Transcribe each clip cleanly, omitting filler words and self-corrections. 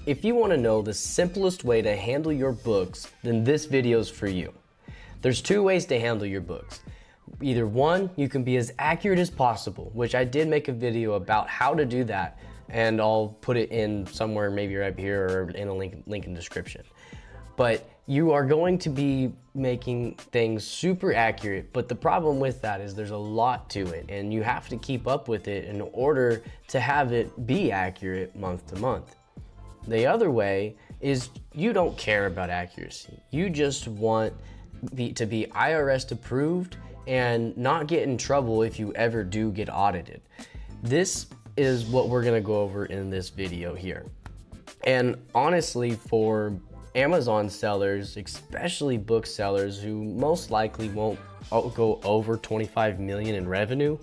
If you want to know the simplest way to handle your books, then this video is for you. There's two ways to handle your books. Either one, you can be as accurate as possible, which I did make a video about how to do that, and I'll put it in somewhere, maybe right here or in a link in the description. But you are going to be making things super accurate, but the problem with that is there's a lot to it, and you have to keep up with it in order to have it be accurate month to month. The other way is you don't care about accuracy. You just want to be IRS approved and not get in trouble if you ever do get audited. This is what we're gonna go over in this video here. And honestly, for Amazon sellers, especially book sellers who most likely won't go over 25 million in revenue,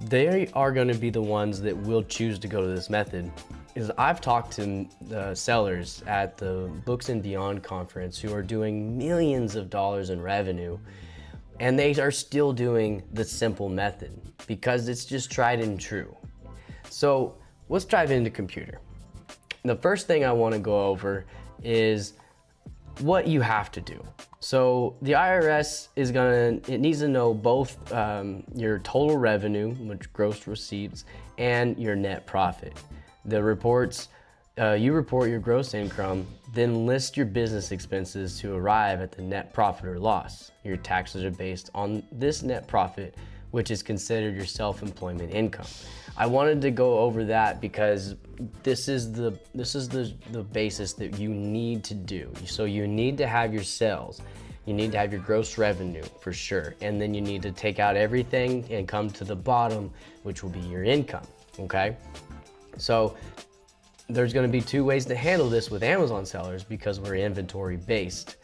they are going to be the ones that will choose to go to this method. Is I've talked to the sellers at the Books and Beyond conference who are doing millions of dollars in revenue, and they are still doing the simple method because it's just tried and true. So let's dive into computer. The first thing I want to go over is what you have to do. So the IRS it needs to know both your total revenue, which gross receipts, and your net profit. The reports, you report your gross income, then list your business expenses to arrive at the net profit or loss. Your taxes are based on this net profit, which is considered your self-employment income. I wanted to go over that because this is the basis that you need to do. So you need to have your sales, you need to have your gross revenue for sure, and then you need to take out everything and come to the bottom, which will be your income, okay? So there's gonna be two ways to handle this with Amazon sellers because we're inventory based.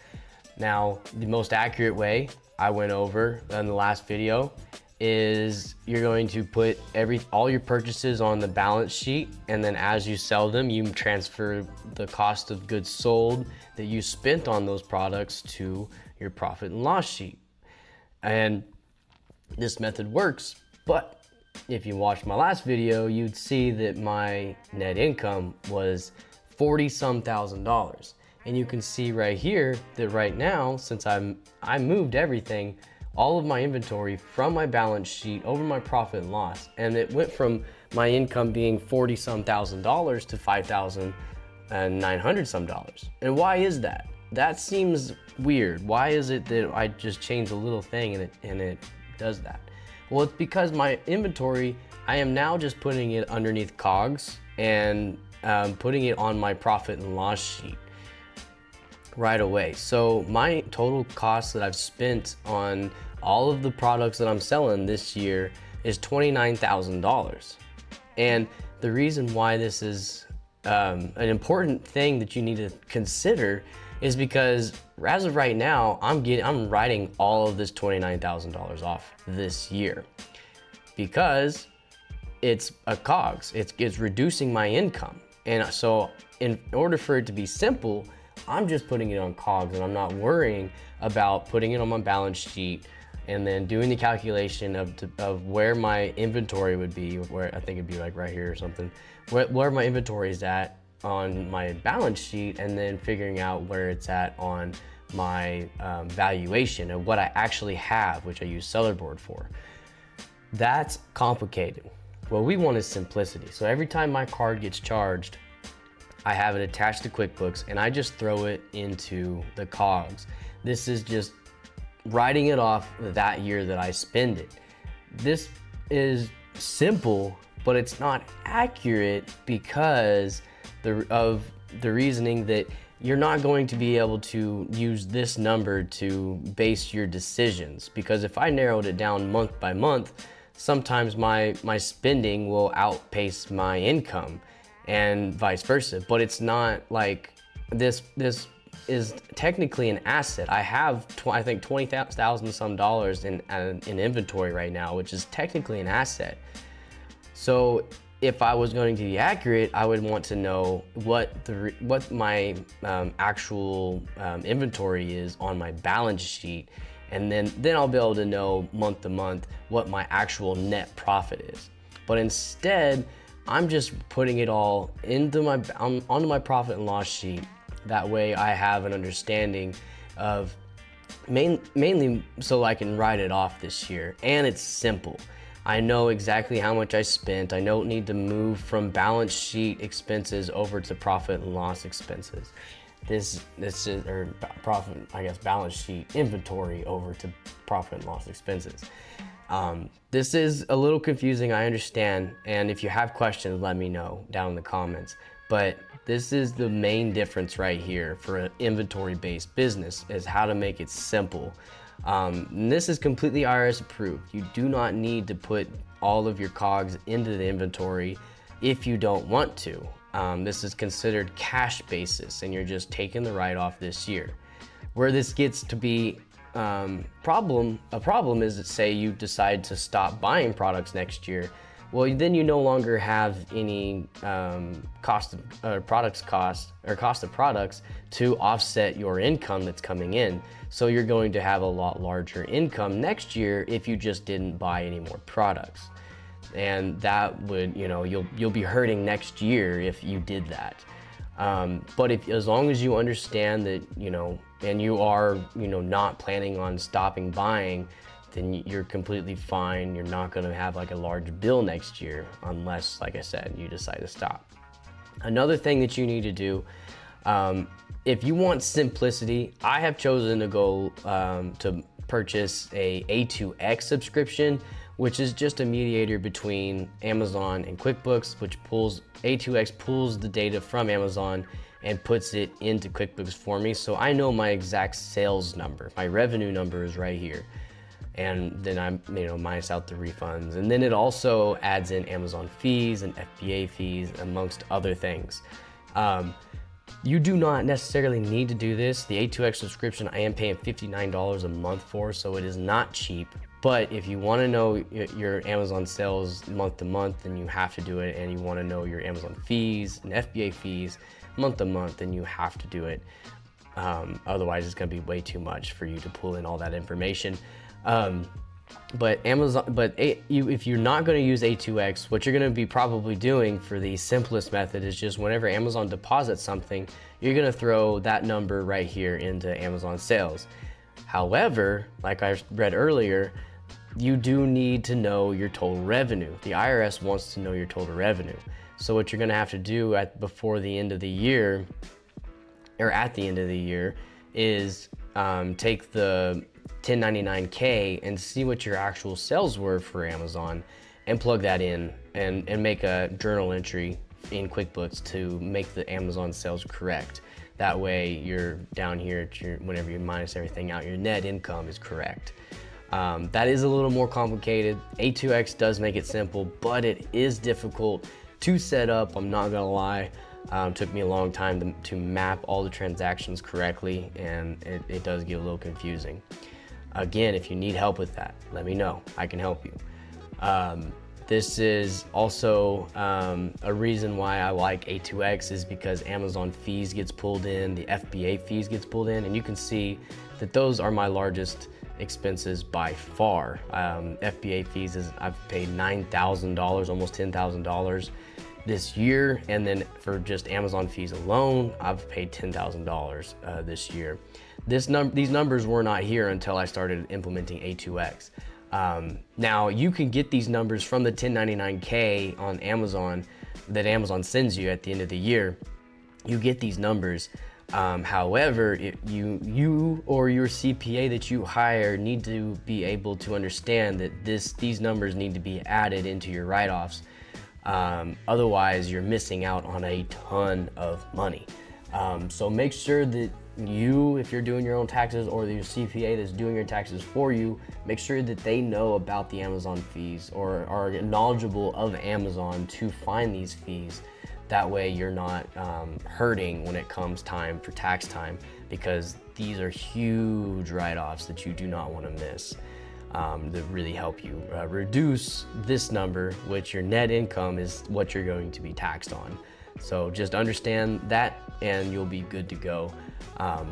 Now, the most accurate way I went over in the last video is you're going to put all your purchases on the balance sheet, and then as you sell them, you transfer the cost of goods sold that you spent on those products to your profit and loss sheet. And this method works, but if you watched my last video, you'd see that my net income was $40-some thousand. And you can see right here that right now, since I moved everything, all of my inventory from my balance sheet over my profit and loss, and it went from my income being $40-some thousand to $5,900-some. And why is that? That seems weird. Why is it that I just change a little thing and it does that? Well, it's because my inventory, I am now just putting it underneath COGS and putting it on my profit and loss sheet right away. So my total cost that I've spent on all of the products that I'm selling this year is $29,000. And the reason why this is an important thing that you need to consider is because as of right now, I'm writing all of this $29,000 off this year because it's a COGS. It's reducing my income. And so in order for it to be simple, I'm just putting it on COGS, and I'm not worrying about putting it on my balance sheet and then doing the calculation of where my inventory would be, where I think it'd be like right here or something, where my inventory is at on my balance sheet, and then figuring out where it's at on my valuation of what I actually have, which I use Sellerboard for. That's complicated. What we want is simplicity. So every time my card gets charged, I have it attached to QuickBooks and I just throw it into the COGS. This is just writing it off that year that I spend it. This is simple, but it's not accurate because of the reasoning that you're not going to be able to use this number to base your decisions. Because if I narrowed it down month by month, sometimes my spending will outpace my income and vice versa. But it's not like this is technically an asset. I have, I think, $20,000 some dollars in inventory right now, which is technically an asset. So if I was going to be accurate, I would want to know what my actual inventory is on my balance sheet, and then I'll be able to know month to month what my actual net profit is. But instead, I'm just putting it all into onto my profit and loss sheet. That way I have an understanding of mainly so I can write it off this year, and it's simple. I know exactly how much I spent. I don't need to move from balance sheet expenses over to profit and loss expenses. This is, or profit, I guess, balance sheet inventory over to profit and loss expenses. This is a little confusing, I understand, and if you have questions, let me know down in the comments. But this is the main difference right here for an inventory-based business, is how to make it simple. And this is completely IRS approved. You do not need to put all of your COGS into the inventory if you don't want to. This is considered cash basis, and you're just taking the write-off this year. Where this gets to be a problem is that, say you decide to stop buying products next year. Well, then you no longer have any cost of products to offset your income that's coming in. So you're going to have a lot larger income next year if you just didn't buy any more products. And that would, you'll be hurting next year if you did that. But as long as you understand that, and you are, not planning on stopping buying, then you're completely fine. You're not going to have like a large bill next year unless, like I said, you decide to stop. Another thing that you need to do, if you want simplicity, I have chosen to go to purchase a A2X subscription, which is just a mediator between Amazon and QuickBooks, which A2X pulls the data from Amazon and puts it into QuickBooks for me. So I know my exact sales number. My revenue number is right here. And then I'm, minus out the refunds. And then it also adds in Amazon fees and FBA fees, amongst other things. You do not necessarily need to do this. The A2X subscription, I am paying $59 a month for, so it is not cheap. But if you want to know your Amazon sales month to month, then you have to do it. And you want to know your Amazon fees and FBA fees month to month, then you have to do it. Otherwise, it's going to be way too much for you to pull in all that information. If you're not going to use A2X, what you're going to be probably doing for the simplest method is just whenever Amazon deposits something, you're going to throw that number right here into Amazon sales. However, like I read earlier, you do need to know your total revenue. The IRS wants to know your total revenue. So what you're going to have to do before the end of the year, or at the end of the year, is take the 1099K and see what your actual sales were for Amazon and plug that in and make a journal entry in QuickBooks to make the Amazon sales correct. That way you're down here at whenever you minus everything out, your net income is correct. That is a little more complicated. A2X does make it simple, but it is difficult to set up, I'm not gonna lie. Took me a long time to map all the transactions correctly, and it does get a little confusing. Again, if you need help with that, let me know. I can help you. This is also a reason why I like A2X, is because Amazon fees gets pulled in, the FBA fees gets pulled in, and you can see that those are my largest expenses by far. FBA fees I've paid $9,000, almost $10,000 this year, and then for just Amazon fees alone, I've paid $10,000 this year. These numbers were not here until I started implementing A2X. Now you can get these numbers from the 1099K on Amazon that Amazon sends you at the end of the year. You get these numbers. However, you or your CPA that you hire need to be able to understand that these numbers need to be added into your write-offs. Otherwise, you're missing out on a ton of money. So make sure that if you're doing your own taxes, or your CPA that's doing your taxes for you, make sure that they know about the Amazon fees or are knowledgeable of Amazon to find these fees. That way you're not hurting when it comes time for tax time, because these are huge write-offs that you do not want to miss. That really help you reduce this number, which your net income is what you're going to be taxed on. So just understand that and you'll be good to go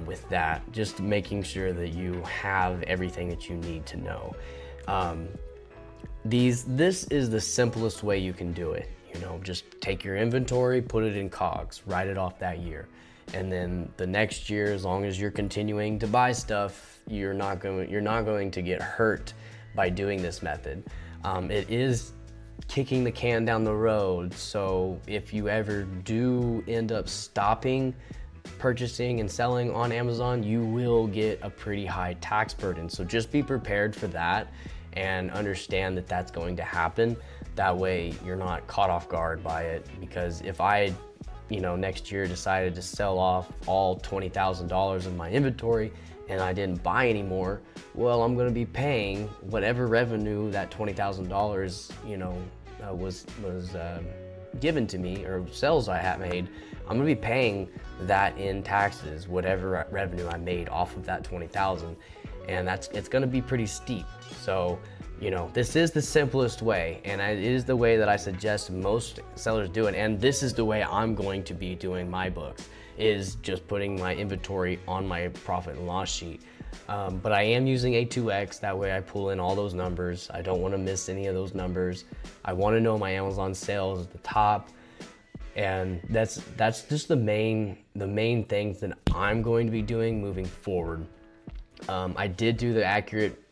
with that. Just making sure that you have everything that you need to know. This is the simplest way you can do it. You know, just take your inventory, put it in COGS, write it off that year. And then the next year, as long as you're continuing to buy stuff, you're not going to get hurt by doing this method. It is kicking the can down the road, so if you ever do end up stopping purchasing and selling on Amazon, you will get a pretty high tax burden. So just be prepared for that and understand that that's going to happen. That way you're not caught off guard by it, because if I, next year decided to sell off all $20,000 of my inventory and I didn't buy anymore, well, I'm gonna be paying whatever revenue that $20,000, was given to me, or sales I had made. I'm gonna be paying that in taxes, whatever revenue I made off of that 20,000, and it's gonna be pretty steep. So, this is the simplest way, and it is the way that I suggest most sellers do it, and this is the way I'm going to be doing my books, is just putting my inventory on my profit and loss sheet. But I am using A2X, that way I pull in all those numbers. I don't want to miss any of those numbers. I want to know my Amazon sales at the top, and that's just the main things that I'm going to be doing moving forward. I did do the accurate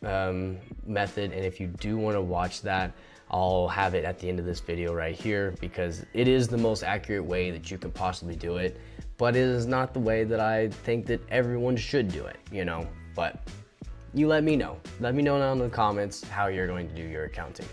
method, and if you do want to watch that, I'll have it at the end of this video right here, because it is the most accurate way that you can possibly do it, but it is not the way that I think that everyone should do it, but you let me know. Let me know down in the comments how you're going to do your accounting.